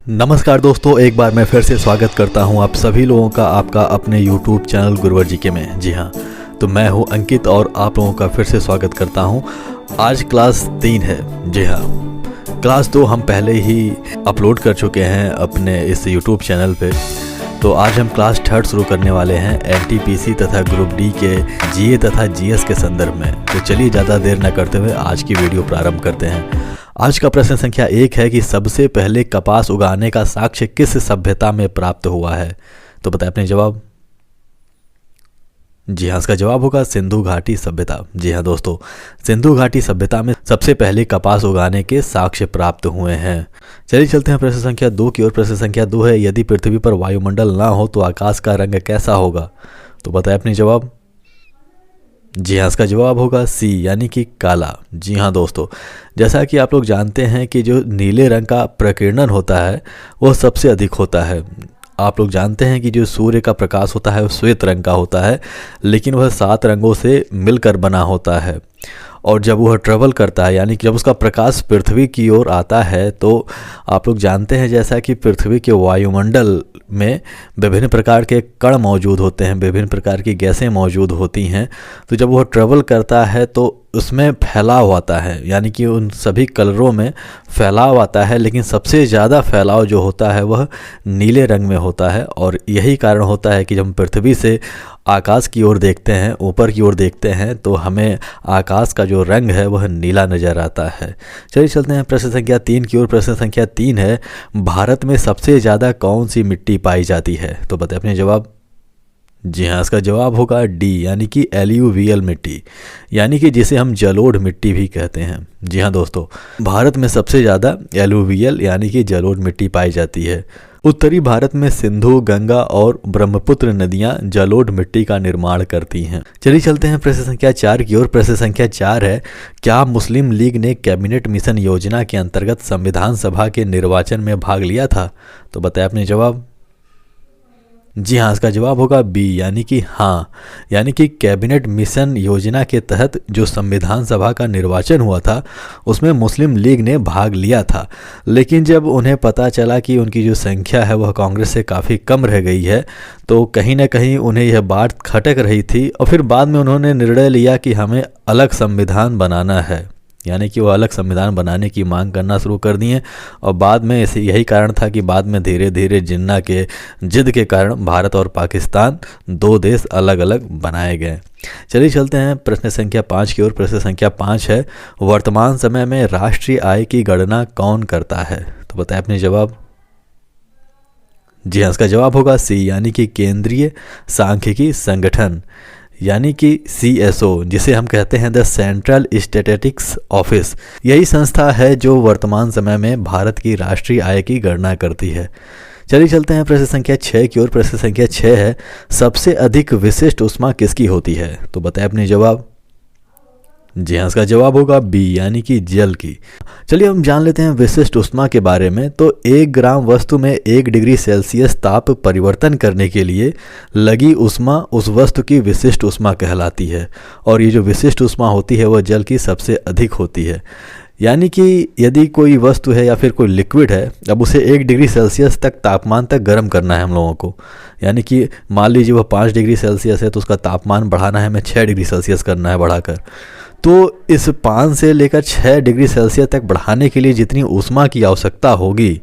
नमस्कार दोस्तों, एक बार मैं फिर से स्वागत करता हूं आप सभी लोगों का आपका अपने YouTube चैनल गुरुवर जी के में। जी हाँ, तो मैं हूं अंकित और आप लोगों का फिर से स्वागत करता हूं। आज क्लास 3 है। जी हाँ, क्लास 2 हम पहले ही अपलोड कर चुके हैं अपने इस YouTube चैनल पे। तो आज हम क्लास 3 शुरू करने वाले हैं NTPC तथा ग्रुप डी के GA तथा GS के संदर्भ में। तो चलिए ज़्यादा देर न करते हुए आज की वीडियो प्रारंभ करते हैं। आज का प्रश्न संख्या 1 है कि सबसे पहले कपास उगाने का साक्ष्य किस सभ्यता में प्राप्त हुआ है? तो बताएं अपने जवाब। जी हाँ, इसका जवाब होगा सिंधु घाटी सभ्यता। जी हाँ दोस्तों, सिंधु घाटी सभ्यता में सबसे पहले कपास उगाने के साक्ष्य प्राप्त हुए हैं। चलिए चलते हैं प्रश्न संख्या 2 की ओर। प्रश्न संख्या 2 है, यदि पृथ्वी पर वायुमंडल ना हो तो आकाश का रंग कैसा होगा? तो बताएं अपने जवाब। जी हाँ, इसका जवाब होगा सी यानी कि काला। जी हाँ दोस्तों, जैसा कि आप लोग जानते हैं कि जो नीले रंग का प्रकीर्णन होता है वो सबसे अधिक होता है। आप लोग जानते हैं कि जो सूर्य का प्रकाश होता है वो श्वेत रंग का होता है, लेकिन वह 7 रंगों से मिलकर बना होता है। और जब वह ट्रेवल करता है यानी कि जब उसका प्रकाश पृथ्वी की ओर आता है, तो आप लोग जानते हैं जैसा कि पृथ्वी के वायुमंडल में विभिन्न प्रकार के कण मौजूद होते हैं, विभिन्न प्रकार की गैसें मौजूद होती हैं। तो जब वह ट्रेवल करता है तो उसमें फैलाव आता है, यानी कि उन सभी कलरों में फैलाव आता है, लेकिन सबसे ज़्यादा फैलाव जो होता है वह नीले रंग में होता है। और यही कारण होता है कि जब हम पृथ्वी से आकाश की ओर देखते हैं, ऊपर की ओर देखते हैं, तो हमें आकाश का जो रंग है वह नीला नज़र आता है। चलिए चलते हैं प्रश्न संख्या 3 की ओर। प्रश्न संख्या 3 है, भारत में सबसे ज़्यादा कौन सी मिट्टी पाई जाती है? तो बताएं अपने जवाब। जी हाँ, इसका जवाब होगा डी यानी कि एल्यूवियल मिट्टी, यानी कि जिसे हम जलोढ़ मिट्टी भी कहते हैं। जी हाँ दोस्तों, भारत में सबसे ज़्यादा एल्यूवियल यानी कि जलोढ़ मिट्टी पाई जाती है। उत्तरी भारत में सिंधु, गंगा और ब्रह्मपुत्र नदियां जलोढ़ मिट्टी का निर्माण करती हैं। चलिए चलते हैं प्रश्न संख्या 4 की ओर। प्रश्न संख्या 4 है, क्या मुस्लिम लीग ने कैबिनेट मिशन योजना के अंतर्गत संविधान सभा के निर्वाचन में भाग लिया था? तो बताएं अपने जवाब। जी हाँ, इसका जवाब होगा बी यानी कि हाँ, यानी कि कैबिनेट मिशन योजना के तहत जो संविधान सभा का निर्वाचन हुआ था उसमें मुस्लिम लीग ने भाग लिया था। लेकिन जब उन्हें पता चला कि उनकी जो संख्या है वह कांग्रेस से काफ़ी कम रह गई है, तो कहीं ना कहीं उन्हें यह बात खटक रही थी। और फिर बाद में उन्होंने निर्णय लिया कि हमें अलग संविधान बनाना है, यानी कि वो अलग संविधान बनाने की मांग करना शुरू कर दिए। और बाद में इसे यही कारण था कि बाद में धीरे धीरे जिन्ना के जिद के कारण भारत और पाकिस्तान 2 देश अलग अलग बनाए गए। चलिए चलते हैं प्रश्न संख्या 5 की ओर। प्रश्न संख्या 5 है, वर्तमान समय में राष्ट्रीय आय की गणना कौन करता है? तो बताएं अपने जवाब। जी हाँ, इसका जवाब होगा सी यानी कि केंद्रीय सांख्यिकी संगठन, यानी कि CSO, जिसे हम कहते हैं द सेंट्रल स्टैटिस्टिक्स ऑफिस। यही संस्था है जो वर्तमान समय में भारत की राष्ट्रीय आय की गणना करती है। चलिए चलते हैं प्रश्न संख्या 6 की ओर। प्रश्न संख्या 6 है, सबसे अधिक विशिष्ट ऊष्मा किसकी होती है? तो बताएं अपने जवाब। जी हाँ, इसका जवाब होगा बी यानी कि जल की। चलिए हम जान लेते हैं विशिष्ट ऊष्मा के बारे में। तो 1 ग्राम वस्तु में 1 डिग्री सेल्सियस ताप परिवर्तन करने के लिए लगी ऊष्मा उस वस्तु की विशिष्ट ऊष्मा कहलाती है। और ये जो विशिष्ट ऊष्मा होती है वह जल की सबसे अधिक होती है। यानी कि यदि कोई वस्तु है या फिर कोई लिक्विड है, अब उसे 1 डिग्री सेल्सियस तक तापमान तक गर्म करना है हम लोगों को। यानी कि मान लीजिए वह 5 डिग्री सेल्सियस है तो उसका तापमान बढ़ाना है, हमें 6 डिग्री सेल्सियस करना है बढ़ाकर। तो इस 5 से लेकर 6 डिग्री सेल्सियस तक बढ़ाने के लिए जितनी ऊष्मा की आवश्यकता होगी,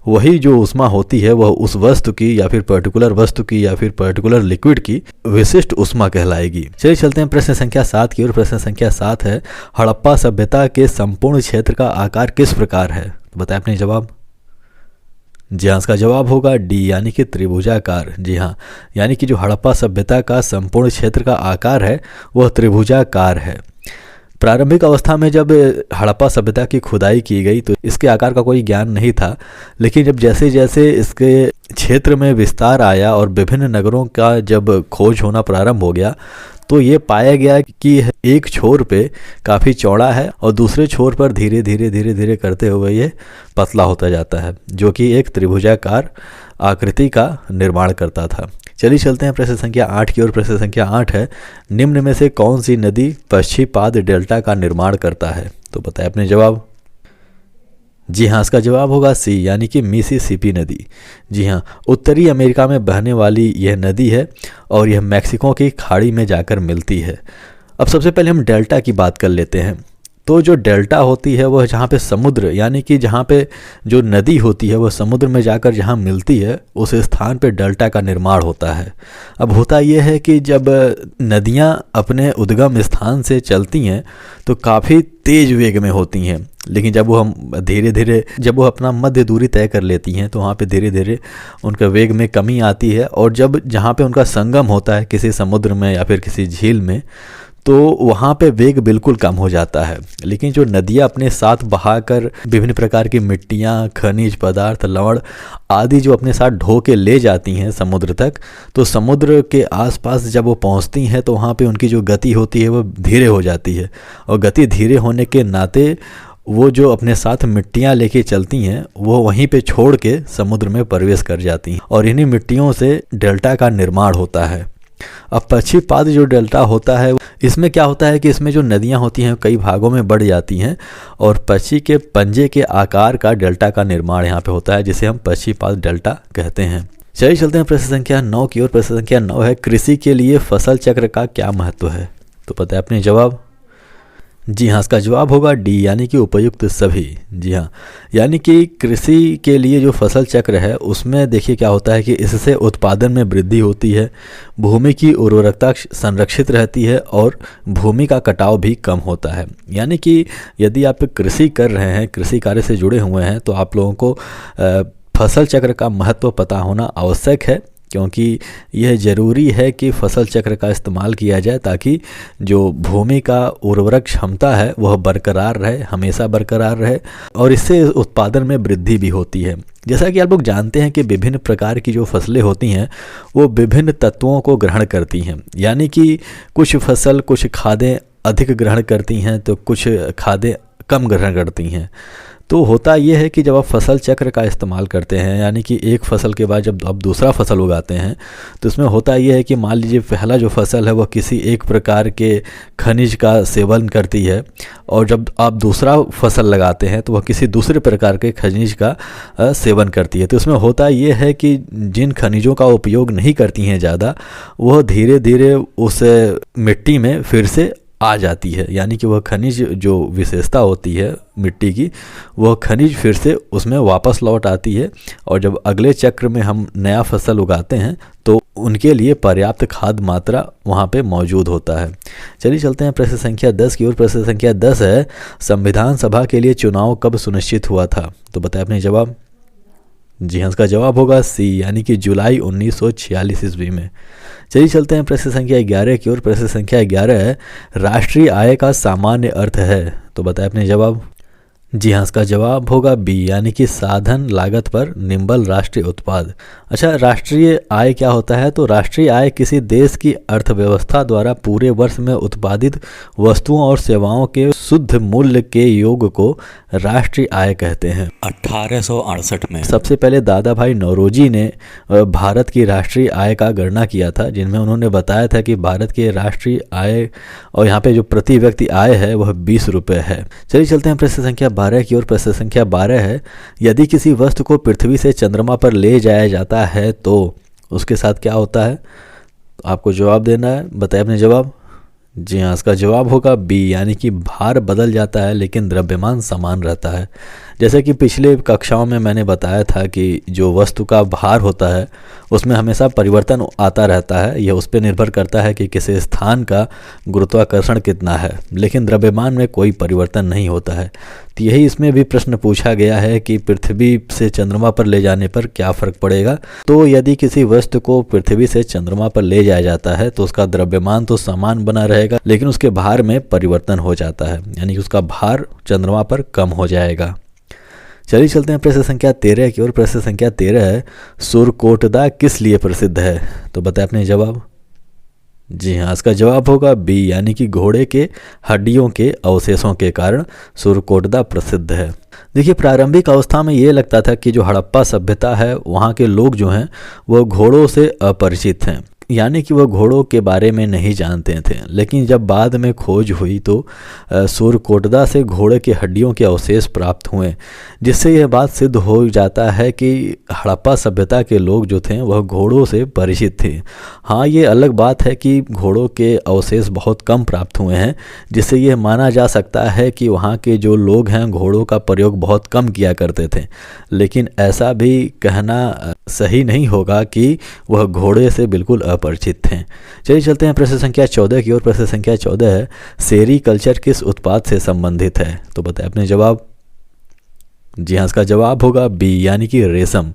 वही जो ऊष्मा होती है वह उस वस्तु की या फिर पर्टिकुलर वस्तु की या फिर पर्टिकुलर लिक्विड की विशिष्ट ऊष्मा कहलाएगी। चलिए चलते हैं प्रश्न संख्या 7 की ओर। प्रश्न संख्या 7 है, हड़प्पा सभ्यता के संपूर्ण क्षेत्र का आकार किस प्रकार है? तो बताएं अपने जवाब। जी हाँ, इसका जवाब होगा डी यानी कि त्रिभुजाकार। जी हाँ, यानी कि जो हड़प्पा सभ्यता का संपूर्ण क्षेत्र का आकार है वह त्रिभुजाकार है। प्रारंभिक अवस्था में जब हड़प्पा सभ्यता की खुदाई की गई तो इसके आकार का कोई ज्ञान नहीं था, लेकिन जब जैसे जैसे इसके क्षेत्र में विस्तार आया और विभिन्न नगरों का जब खोज होना प्रारंभ हो गया, तो ये पाया गया कि एक छोर पे काफ़ी चौड़ा है और दूसरे छोर पर धीरे धीरे करते हुए ये पतला होता जाता है, जो कि एक त्रिभुजाकार आकृति का निर्माण करता था। चलिए चलते हैं प्रश्न संख्या 8 की ओर। प्रश्न संख्या 8 है, निम्न में से कौन सी नदी पश्चिपाद डेल्टा का निर्माण करता है? तो बताएं अपने जवाब। जी हाँ, इसका जवाब होगा सी, यानी कि मिसिसिपी नदी। जी हाँ, उत्तरी अमेरिका में बहने वाली यह नदी है और यह मैक्सिको की खाड़ी में जाकर मिलती है। अब सबसे पहले हम डेल्टा की बात कर लेते हैं। तो जो डेल्टा होती है वह जहाँ पे समुद्र, यानी कि जहाँ पे जो नदी होती है वह समुद्र में जाकर जहाँ मिलती है उस स्थान पे डेल्टा का निर्माण होता है। अब होता यह है कि जब नदियाँ अपने उद्गम स्थान से चलती हैं तो काफ़ी तेज़ वेग में होती हैं, लेकिन जब वो अपना मध्य दूरी तय कर लेती हैं तो वहाँ पे धीरे धीरे उनका वेग में कमी आती है, और जब जहाँ पे उनका संगम होता है किसी समुद्र में या फिर किसी झील में, तो वहाँ पे वेग बिल्कुल कम हो जाता है। लेकिन जो नदियाँ अपने साथ बहाकर विभिन्न प्रकार की मिट्टियाँ, खनिज पदार्थ, लवण आदि जो अपने साथ ढो के ले जाती हैं समुद्र तक, तो समुद्र के आसपास जब वो पहुँचती हैं तो वहाँ पे उनकी जो गति होती है वो धीरे हो जाती है, और गति धीरे होने के नाते वो जो अपने साथ मिट्टियाँ लेके चलती हैं वो वहीं पे छोड़ के समुद्र में प्रवेश कर जाती हैं, और इन्हीं मिट्टियों से डेल्टा का निर्माण होता है। अब पक्षीपाद जो डेल्टा होता है, इसमें क्या होता है कि इसमें जो नदियां होती हैं कई भागों में बढ़ जाती हैं, और पक्षी के पंजे के आकार का डेल्टा का निर्माण यहाँ पे होता है, जिसे हम पक्षीपाद डेल्टा कहते हैं। चलिए चलते हैं प्रश्न संख्या 9 की ओर। प्रश्न संख्या 9 है, कृषि के लिए फसल चक्र का क्या महत्व है? तो पता है अपने जवाब। जी हाँ, इसका जवाब होगा डी, यानी कि उपयुक्त सभी। जी हाँ, यानी कि कृषि के लिए जो फसल चक्र है उसमें देखिए क्या होता है कि इससे उत्पादन में वृद्धि होती है, भूमि की उर्वरकता संरक्षित रहती है और भूमि का कटाव भी कम होता है। यानी कि यदि आप कृषि कर रहे हैं, कृषि कार्य से जुड़े हुए हैं, तो आप लोगों को फसल चक्र का महत्व पता होना आवश्यक है, क्योंकि यह ज़रूरी है कि फसल चक्र का इस्तेमाल किया जाए ताकि जो भूमि का उर्वरक क्षमता है वह बरकरार रहे, हमेशा बरकरार रहे, और इससे उत्पादन में वृद्धि भी होती है। जैसा कि आप लोग जानते हैं कि विभिन्न प्रकार की जो फसलें होती हैं वो विभिन्न तत्वों को ग्रहण करती हैं, यानी कि कुछ फसल कुछ खादें अधिक ग्रहण करती हैं तो कुछ खादें कम ग्रहण करती हैं। तो होता यह है कि जब आप फसल चक्र का इस्तेमाल करते हैं, यानी कि एक फसल के बाद जब आप दूसरा फसल उगाते हैं, तो इसमें होता यह है कि मान लीजिए पहला जो फसल है वह किसी एक प्रकार के खनिज का सेवन करती है, और जब आप दूसरा फसल लगाते हैं तो वह किसी दूसरे प्रकार के खनिज का सेवन करती है। तो इसमें होता यह है कि जिन खनिजों का उपयोग नहीं करती हैं ज़्यादा, वह धीरे धीरे उस मिट्टी में फिर से आ जाती है, यानी कि वह खनिज जो विशेषता होती है मिट्टी की, वह खनिज फिर से उसमें वापस लौट आती है, और जब अगले चक्र में हम नया फसल उगाते हैं तो उनके लिए पर्याप्त खाद मात्रा वहाँ पे मौजूद होता है। चलिए चलते हैं प्रश्न संख्या 10 की ओर। प्रश्न संख्या 10 है, संविधान सभा के लिए चुनाव कब सुनिश्चित हुआ था? तो बताएं अपने जवाब। जी हाँ, इसका जवाब होगा सी, यानी कि जुलाई 1946 ईस्वी में। चलिए चलते हैं प्रश्न संख्या 11 की ओर। प्रश्न संख्या 11 है, राष्ट्रीय आय का सामान्य अर्थ है? तो बताएं अपने जवाब। जी हाँ, इसका जवाब होगा बी, यानी कि साधन लागत पर निम्बल राष्ट्रीय उत्पाद। अच्छा, राष्ट्रीय आय क्या होता है? तो राष्ट्रीय आय किसी देश की अर्थव्यवस्था द्वारा पूरे वर्ष में उत्पादित वस्तुओं और सेवाओं के शुद्ध मूल्य के योग को राष्ट्रीय आय कहते हैं। 1868 में सबसे पहले दादा भाई नौरोजी ने भारत की राष्ट्रीय आय का गणना किया था, जिनमें उन्होंने बताया था कि भारत की राष्ट्रीय आय और यहाँ पे जो प्रति व्यक्ति आय है वह 20 रुपये है। चलिए चलते हैं प्रश्न संख्या 12 की ओर। प्रश्न संख्या 12 है, यदि किसी वस्तु को पृथ्वी से चंद्रमा पर ले जाया जाता है तो उसके साथ क्या होता है? आपको जवाब देना है, बताइए अपने जवाब। जी हाँ, इसका जवाब होगा बी, यानी कि भार बदल जाता है लेकिन द्रव्यमान समान रहता है। जैसे कि पिछले कक्षाओं में मैंने बताया था कि जो वस्तु का भार होता है उसमें हमेशा परिवर्तन आता रहता है, यह उस पर निर्भर करता है कि किसी स्थान का गुरुत्वाकर्षण कितना है, लेकिन द्रव्यमान में कोई परिवर्तन नहीं होता है। तो यही इसमें भी प्रश्न पूछा गया है कि पृथ्वी से चंद्रमा पर ले जाने पर क्या फ़र्क पड़ेगा। तो यदि किसी वस्तु को पृथ्वी से चंद्रमा पर ले जाया जाता है तो उसका द्रव्यमान तो समान बना रहेगा, लेकिन उसके भार में परिवर्तन हो जाता है, यानी कि उसका भार चंद्रमा पर कम हो जाएगा। चलिए चलते हैं प्रश्न संख्या 13 की ओर। प्रश्न संख्या 13 है, सुरकोटदा किस लिए प्रसिद्ध है? तो बताएं अपने जवाब। जी हाँ, इसका जवाब होगा बी, यानी कि घोड़े के हड्डियों के अवशेषों के कारण सुरकोटदा प्रसिद्ध है। देखिए, प्रारंभिक अवस्था में ये लगता था कि जो हड़प्पा सभ्यता है वहाँ के लोग जो हैं वो घोड़ों से अपरिचित हैं, यानी कि वह घोड़ों के बारे में नहीं जानते थे। लेकिन जब बाद में खोज हुई तो सूरकोटदा से घोड़े की हड्डियों के अवशेष प्राप्त हुए, जिससे यह बात सिद्ध हो जाता है कि हड़प्पा सभ्यता के लोग जो थे वह घोड़ों से परिचित थे। हाँ, ये अलग बात है कि घोड़ों के अवशेष बहुत कम प्राप्त हुए हैं, जिससे यह माना जा सकता है कि वहाँ के जो लोग हैं घोड़ों का प्रयोग बहुत कम किया करते थे। लेकिन ऐसा भी कहना सही नहीं होगा कि वह घोड़े से बिल्कुल अपरिचित थे। चलिए चलते हैं प्रश्न संख्या 14 की ओर। प्रश्न संख्या 14 है, सेरी कल्चर किस उत्पाद से संबंधित है? तो बताएं अपने जवाब। जी हाँ, इसका जवाब होगा बी, यानी कि रेशम।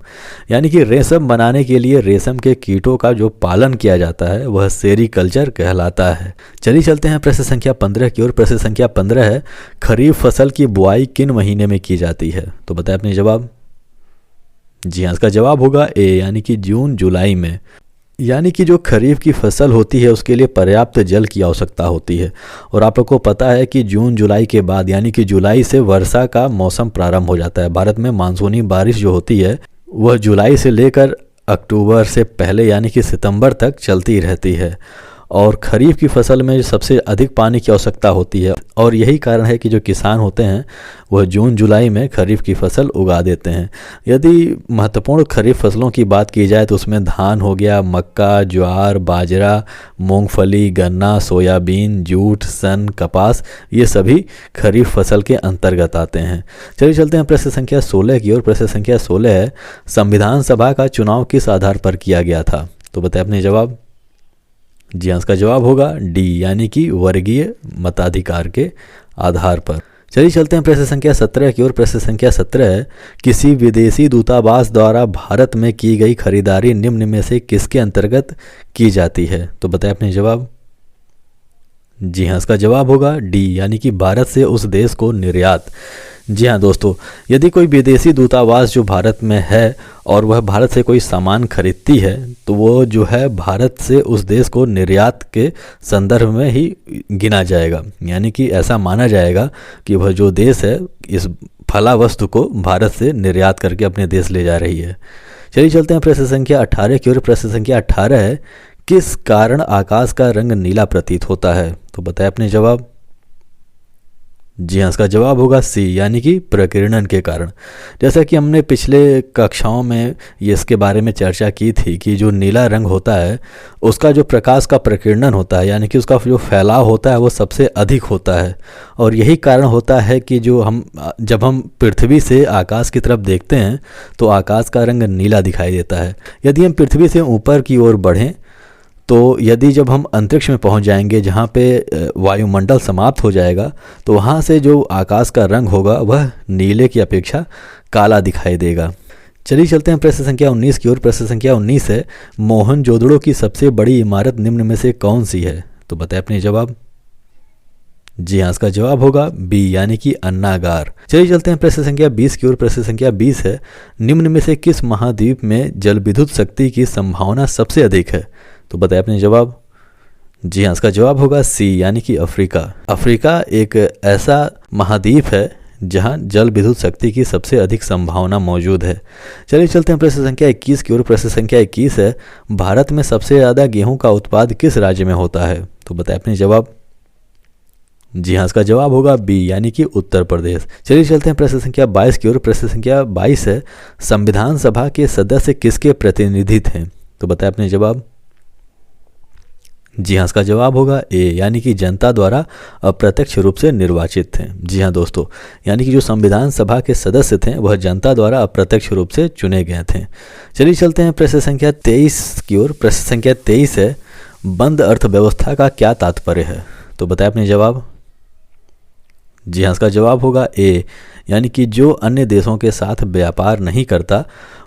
यानी कि रेशम बनाने के लिए रेशम के कीटों का जो पालन किया जाता है वह सेरी कल्चर कहलाता है। चलिए चलते हैं प्रश्न संख्या 15 की ओर। प्रश्न संख्या 15 है, खरीफ फसल की बुआई किन महीने में की जाती है? तो बताएं अपने जवाब। जी हाँ, इसका जवाब होगा ए, यानी कि जून जुलाई में। यानी कि जो खरीफ की फसल होती है उसके लिए पर्याप्त जल की आवश्यकता होती है, और आप लोग को पता है कि जून जुलाई के बाद यानी कि जुलाई से वर्षा का मौसम प्रारंभ हो जाता है। भारत में मानसूनी बारिश जो होती है वह जुलाई से लेकर अक्टूबर से पहले यानी कि सितंबर तक चलती रहती है, और खरीफ की फसल में सबसे अधिक पानी की आवश्यकता होती है, और यही कारण है कि जो किसान होते हैं वह जून जुलाई में खरीफ की फसल उगा देते हैं। यदि महत्वपूर्ण खरीफ फसलों की बात की जाए तो उसमें धान हो गया, मक्का, ज्वार, बाजरा, मूंगफली, गन्ना, सोयाबीन, जूट, सन, कपास, ये सभी खरीफ फसल के अंतर्गत आते हैं। चलिए चलते हैं प्रश्न संख्या 16 की ओर। प्रश्न संख्या 16 है, संविधान सभा का चुनाव किस आधार पर किया गया था? तो बताएं अपने जवाब। जी हाँ, इसका जवाब होगा डी, यानी कि वर्गीय मताधिकार के आधार पर। चलिए चलते हैं प्रश्न संख्या 17 की ओर। प्रश्न संख्या 17 है, किसी विदेशी दूतावास द्वारा भारत में की गई खरीदारी निम्न में से किसके अंतर्गत की जाती है? तो बताएं अपने जवाब। जी हाँ, इसका जवाब होगा डी, यानी कि भारत से उस देश को निर्यात। जी हाँ दोस्तों, यदि कोई विदेशी दूतावास जो भारत में है और वह भारत से कोई सामान खरीदती है तो वो जो है भारत से उस देश को निर्यात के संदर्भ में ही गिना जाएगा। यानी कि ऐसा माना जाएगा कि वह जो देश है इस फला वस्तु को भारत से निर्यात करके अपने देश ले जा रही है। चलिए चलते हैं प्रश्न संख्या 18 की ओर। प्रश्न संख्या 18 है, किस कारण आकाश का रंग नीला प्रतीत होता है? तो बताएं अपने जवाब। जी हाँ, इसका जवाब होगा सी, यानी कि प्रकीर्णन के कारण। जैसा कि हमने पिछले कक्षाओं में ये इसके बारे में चर्चा की थी कि जो नीला रंग होता है उसका जो प्रकाश का प्रकीर्णन होता है यानी कि उसका जो फैलाव होता है वो सबसे अधिक होता है, और यही कारण होता है कि जब हम पृथ्वी से आकाश की तरफ देखते हैं तो आकाश का रंग नीला दिखाई देता है। यदि हम पृथ्वी से ऊपर की ओर बढ़ें तो जब हम अंतरिक्ष में पहुंच जाएंगे जहां पे वायुमंडल समाप्त हो जाएगा तो वहां से जो आकाश का रंग होगा वह नीले की अपेक्षा काला दिखाई देगा। चलिए चलते हैं प्रश्न संख्या 19 की ओर। प्रश्न संख्या 19 है, मोहनजोदड़ो की सबसे बड़ी इमारत निम्न में से कौन सी है? तो बताएं अपने जवाब। जी हाँ, इसका जवाब होगा बी, यानी कि अन्नागार। चलिए चलते हैं प्रश्न संख्या 20 की ओर। प्रश्न संख्या 20 है, निम्न में से किस महाद्वीप में जल विद्युत शक्ति की संभावना सबसे अधिक है? तो बताएं अपने जवाब। जी हाँ, इसका जवाब होगा सी, यानी कि अफ्रीका। अफ्रीका एक ऐसा महाद्वीप है जहाँ जल विद्युत शक्ति की सबसे अधिक संभावना मौजूद है। चलिए चलते हैं प्रश्न संख्या 21 की ओर। प्रश्न संख्या 21 है, भारत में सबसे ज़्यादा गेहूं का उत्पाद किस राज्य में होता है? तो बताएं अपने जवाब। जी हाँ, इसका जवाब होगा बी, यानी कि उत्तर प्रदेश। चलिए चलते हैं प्रश्न संख्या 22 की ओर। प्रश्न संख्या 22 है, संविधान सभा के सदस्य किसके प्रतिनिधि थे? तो बताएं अपने जवाब। जी हाँ, इसका जवाब होगा ए, यानी कि जनता द्वारा अप्रत्यक्ष रूप से निर्वाचित थे। जी हाँ दोस्तों, यानी कि जो संविधान सभा के सदस्य थे वह जनता द्वारा अप्रत्यक्ष रूप से चुने गए थे। चलिए चलते हैं प्रश्न संख्या 23 की ओर। प्रश्न संख्या 23 है, बंद अर्थव्यवस्था का क्या तात्पर्य है? तो बताएं अपने जवाब। जी हाँ, इसका जवाब होगा ए, यानी कि जो अन्य देशों के साथ व्यापार नहीं करता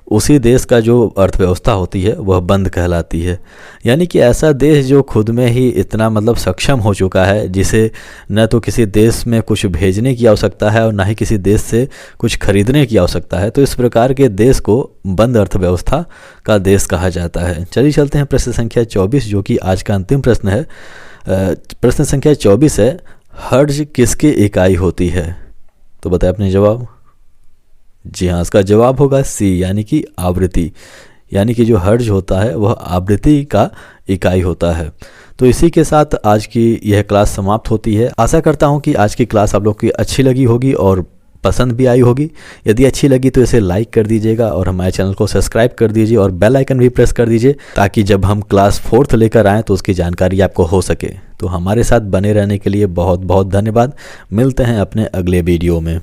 उसी देश का जो अर्थव्यवस्था होती है वह बंद कहलाती है। यानी कि ऐसा देश जो खुद में ही इतना सक्षम हो चुका है जिसे न तो किसी देश में कुछ भेजने की आवश्यकता है और न ही किसी देश से कुछ खरीदने की आवश्यकता है, तो इस प्रकार के देश को बंद अर्थव्यवस्था का देश कहा जाता है। चलिए चलते हैं प्रश्न संख्या 24 जो कि आज का अंतिम प्रश्न है। प्रश्न संख्या 24 है, हर्ज किसकी इकाई होती है? तो बताएं अपने जवाब। जी हाँ, इसका जवाब होगा सी, यानी कि आवृत्ति। यानी कि जो हर्ट्ज होता है वह आवृत्ति का इकाई होता है। तो इसी के साथ आज की यह क्लास समाप्त होती है। आशा करता हूँ कि आज की क्लास आप लोग की अच्छी लगी होगी और पसंद भी आई होगी। यदि अच्छी लगी तो इसे लाइक कर दीजिएगा और हमारे चैनल को सब्सक्राइब कर दीजिए और बेल आइकन भी प्रेस कर दीजिए, ताकि जब हम क्लास 4th लेकर आएँ तो उसकी जानकारी आपको हो सके। तो हमारे साथ बने रहने के लिए बहुत बहुत धन्यवाद। मिलते हैं अपने अगले वीडियो में।